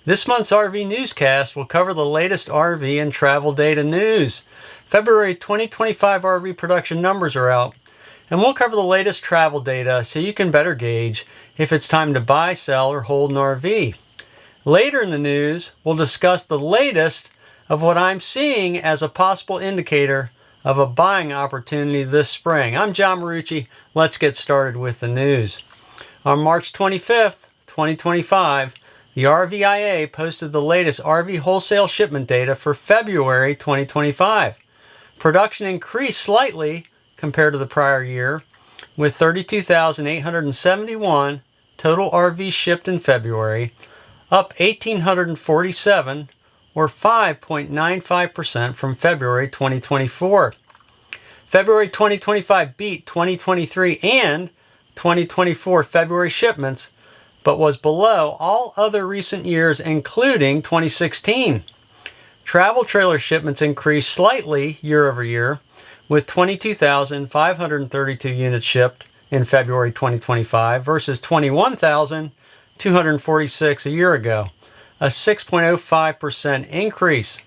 This month's RV newscast will cover the latest RV and travel data news. February 2025 RV production numbers are out, and we'll cover the latest travel data so you can better gauge if it's time to buy, sell, or hold an RV. Later in the news, we'll discuss the latest of what I'm seeing as a possible indicator of a buying opportunity this spring. I'm John Marucci. Let's get started with the news. On March 25th, 2025, the RVIA posted the latest RV wholesale shipment data for February 2025. Production increased slightly compared to the prior year, with 32,871 total RVs shipped in February, up 1,847 or 5.95% from February 2024. February 2025 beat 2023 and 2024 February shipments, but was below all other recent years, including 2016. Travel trailer shipments increased slightly year over year, with 22,532 units shipped in February 2025 versus 21,246 a year ago, a 6.05% increase.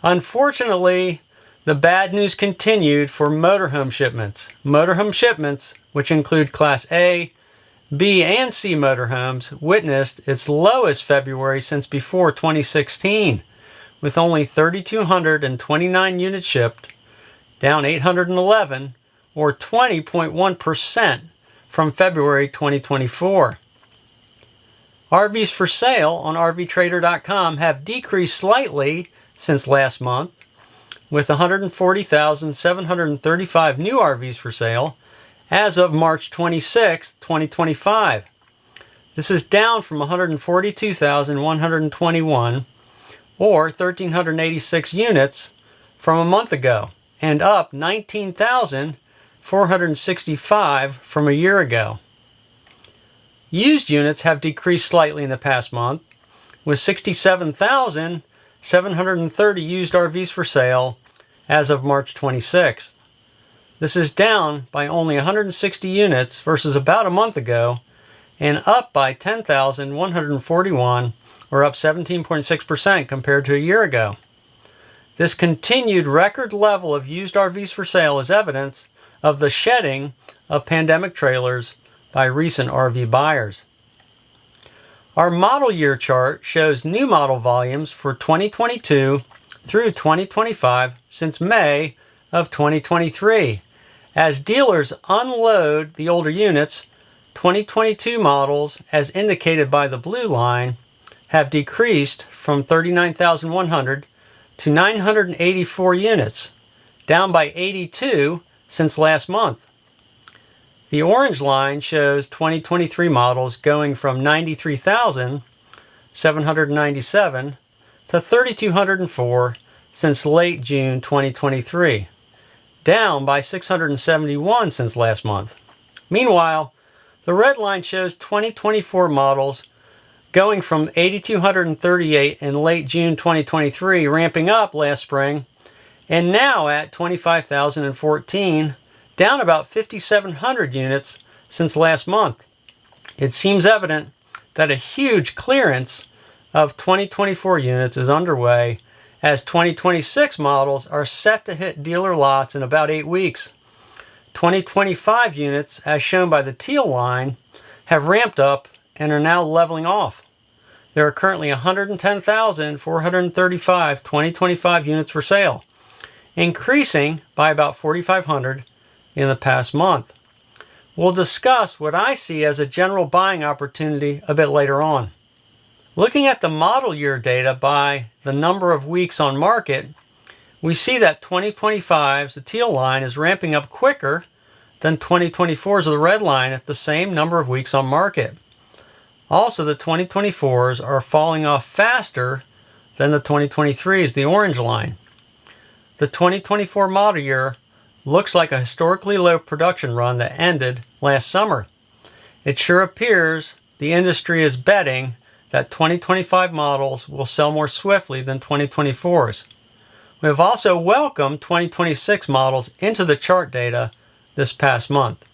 Unfortunately, the bad news continued for motorhome shipments. Motorhome shipments, which include Class A, B, and C motorhomes, witnessed its lowest February since before 2016, with only 3,229 units shipped, down 811, or 20.1% from February 2024. RVs for sale on RVTrader.com have decreased slightly since last month, with 140,735 new RVs for sale as of March 26, 2025. This is down from 142,121, or 1,386 units from a month ago, and up 19,465 from a year ago. Used units have decreased slightly in the past month, with 67,730 used RVs for sale as of March 26th. This is down by only 160 units versus about a month ago, and up by 10,141, or up 17.6% compared to a year ago. This continued record level of used RVs for sale is evidence of the shedding of pandemic trailers by recent RV buyers. Our model year chart shows new model volumes for 2022 through 2025 since May of 2023. As dealers unload the older units, 2022 models, as indicated by the blue line, have decreased from 39,100 to 984 units, down by 82 since last month. The orange line shows 2023 models going from 93,797 to 3,204 since late June 2023, down by 671 since last month. Meanwhile, the red line shows 2024 models going from 8,238 in late June 2023, ramping up last spring, and now at 25,014, down about 5,700 units since last month. It seems evident that a huge clearance of 2024 units is underway, as 2026 models are set to hit dealer lots in about 8 weeks. 2025 units, as shown by the teal line, have ramped up and are now leveling off. There are currently 110,435 2025 units for sale, increasing by about 4,500 in the past month. We'll discuss what I see as a general buying opportunity a bit later on. Looking at the model year data by the number of weeks on market, we see that 2025's, the teal line, is ramping up quicker than 2024's, the red line, at the same number of weeks on market. Also, the 2024's are falling off faster than the 2023's, the orange line. The 2024 model year looks like a historically low production run that ended last summer. It sure appears the industry is betting that 2025 models will sell more swiftly than 2024's. We have also welcomed 2026 models into the chart data this past month.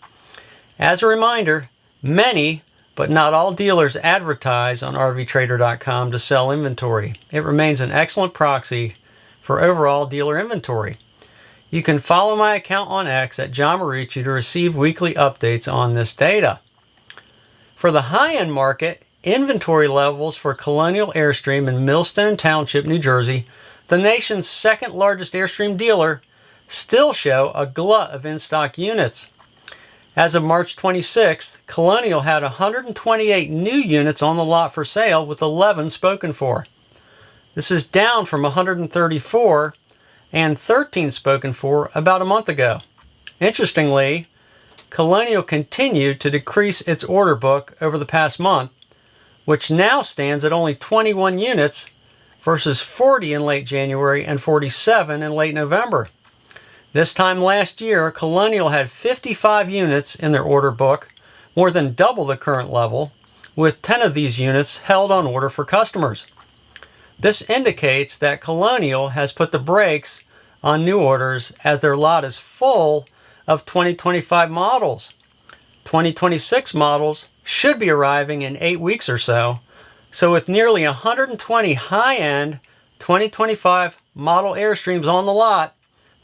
As a reminder, many but not all dealers advertise on RVTrader.com to sell inventory. It remains an excellent proxy for overall dealer inventory. You can follow my account on X at John Marucci to receive weekly updates on this data. For the high-end market, inventory levels for Colonial Airstream in Millstone Township, New Jersey, the nation's second largest Airstream dealer, still show a glut of in-stock units. As of March 26th, Colonial had 128 new units on the lot for sale with 11 spoken for. This is down from 134 and 13 spoken for about a month ago. Interestingly, Colonial continued to decrease its order book over the past month, which now stands at only 21 units versus 40 in late January and 47 in late November. This time last year, Colonial had 55 units in their order book, more than double the current level, with 10 of these units held on order for customers. This indicates that Colonial has put the brakes on new orders as their lot is full of 2025 models. 2026 models should be arriving in 8 weeks or so, so with nearly 120 high-end 2025 model Airstreams on the lot,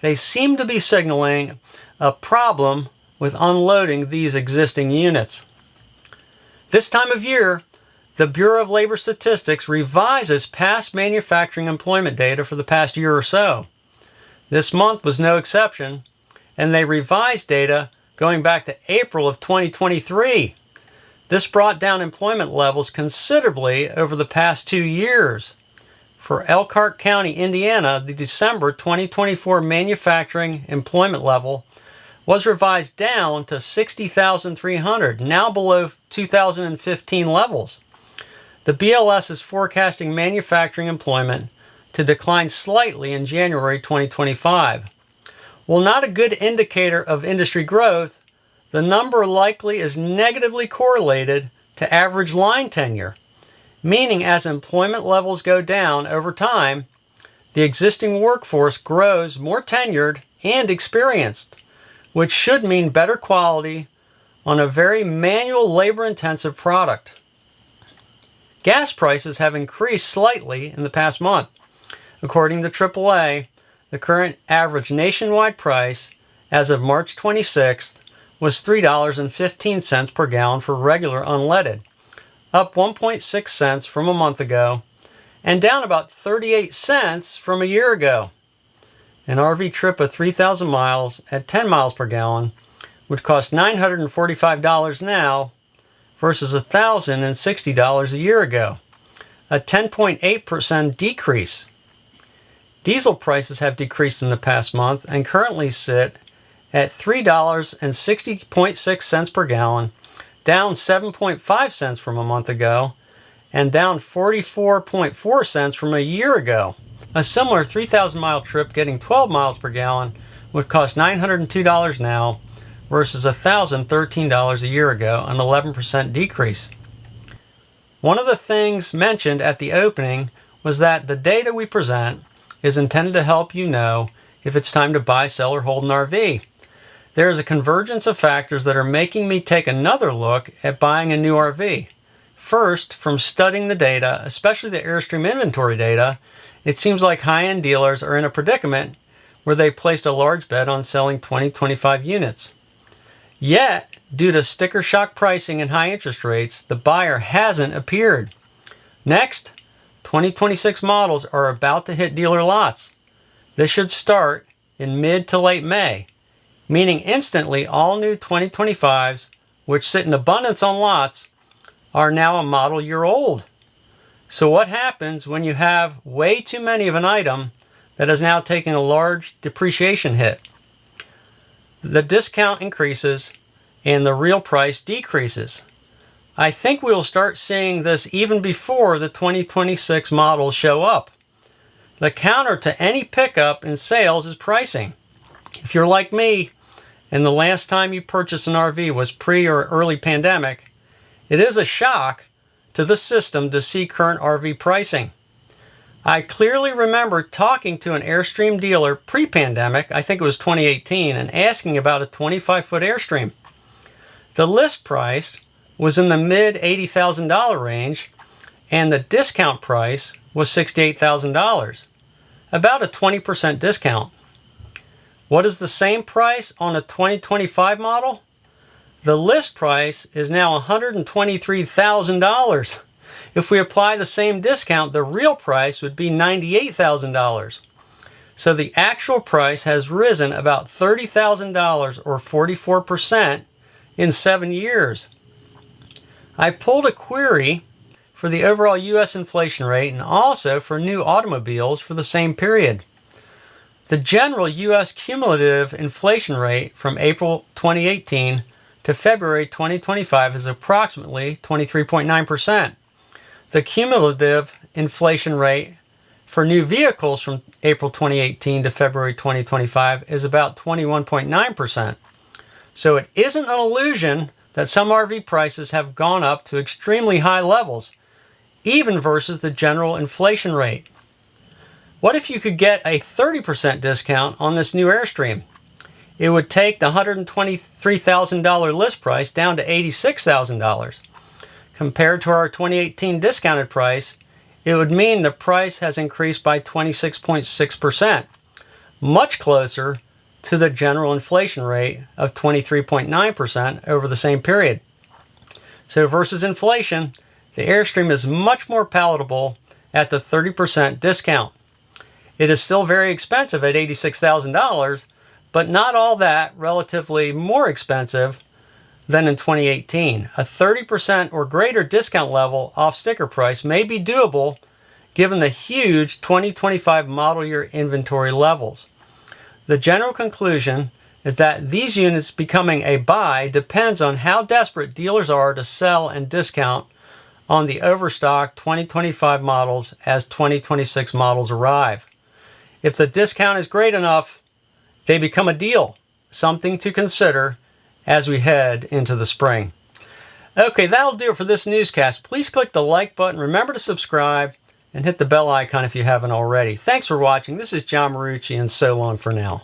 they seem to be signaling a problem with unloading these existing units. This time of year, the Bureau of Labor Statistics revises past manufacturing employment data for the past year or so. This month was no exception, and they revised data going back to April of 2023. This brought down employment levels considerably over the past 2 years. For Elkhart County, Indiana, the December 2024 manufacturing employment level was revised down to 60,300, now below 2015 levels. The BLS is forecasting manufacturing employment to decline slightly in January 2025. While not a good indicator of industry growth, the number likely is negatively correlated to average line tenure, meaning as employment levels go down over time, the existing workforce grows more tenured and experienced, which should mean better quality on a very manual, labor-intensive product. Gas prices have increased slightly in the past month. According to AAA, the current average nationwide price as of March 26th was $3.15 per gallon for regular unleaded, up 1.6 cents from a month ago, and down about 38 cents from a year ago. An RV trip of 3,000 miles at 10 miles per gallon would cost $945 now versus $1,060 a year ago, a 10.8% decrease. Diesel prices have decreased in the past month and currently sit at $3.60.6 per gallon, down 7.5 cents from a month ago, and down 44.4 cents from a year ago. A similar 3,000-mile trip getting 12 miles per gallon would cost $902 now versus $1,013 a year ago, an 11% decrease. One of the things mentioned at the opening was that the data we present is intended to help you know if it's time to buy, sell, or hold an RV. There is a convergence of factors that are making me take another look at buying a new RV. First, from studying the data, especially the Airstream inventory data, it seems like high-end dealers are in a predicament where they placed a large bet on selling 2025 units. Yet, due to sticker shock pricing and high interest rates, the buyer hasn't appeared. Next, 2026 models are about to hit dealer lots. This should start in mid to late May, meaning instantly all new 2025s, which sit in abundance on lots, are now a model year old. So what happens when you have way too many of an item that is now taking a large depreciation hit? The discount increases and the real price decreases. I think we will start seeing this even before the 2026 models show up. The counter to any pickup in sales is pricing. If you're like me, and the last time you purchased an RV was pre or early pandemic, it is a shock to the system to see current RV pricing. I clearly remember talking to an Airstream dealer pre-pandemic, I think it was 2018, and asking about a 25-foot Airstream. The list price was in the mid $80,000 range, and the discount price was $68,000, about a 20% discount. What is the same price on a 2025 model? The list price is now $123,000. If we apply the same discount, the real price would be $98,000. So the actual price has risen about $30,000 or 44% in 7 years. I pulled a query for the overall U.S. inflation rate and also for new automobiles for the same period. The general U.S. cumulative inflation rate from April 2018 to February 2025 is approximately 23.9%. The cumulative inflation rate for new vehicles from April 2018 to February 2025 is about 21.9%. So it isn't an illusion that some RV prices have gone up to extremely high levels, even versus the general inflation rate. What if you could get a 30% discount on this new Airstream? It would take the $123,000 list price down to $86,000. Compared to our 2018 discounted price, it would mean the price has increased by 26.6%, much closer to the general inflation rate of 23.9% over the same period. So versus inflation, the Airstream is much more palatable at the 30% discount. It is still very expensive at $86,000, but not all that relatively more expensive than in 2018. A 30% or greater discount level off sticker price may be doable given the huge 2025 model year inventory levels. The general conclusion is that these units becoming a buy depends on how desperate dealers are to sell and discount on the overstocked 2025 models as 2026 models arrive. If the discount is great enough, they become a deal, something to consider as we head into the spring. Okay, that'll do it for this newscast. Please click the like button, remember to subscribe, and hit the bell icon if you haven't already. Thanks for watching. This is John Marucci, and so long for now.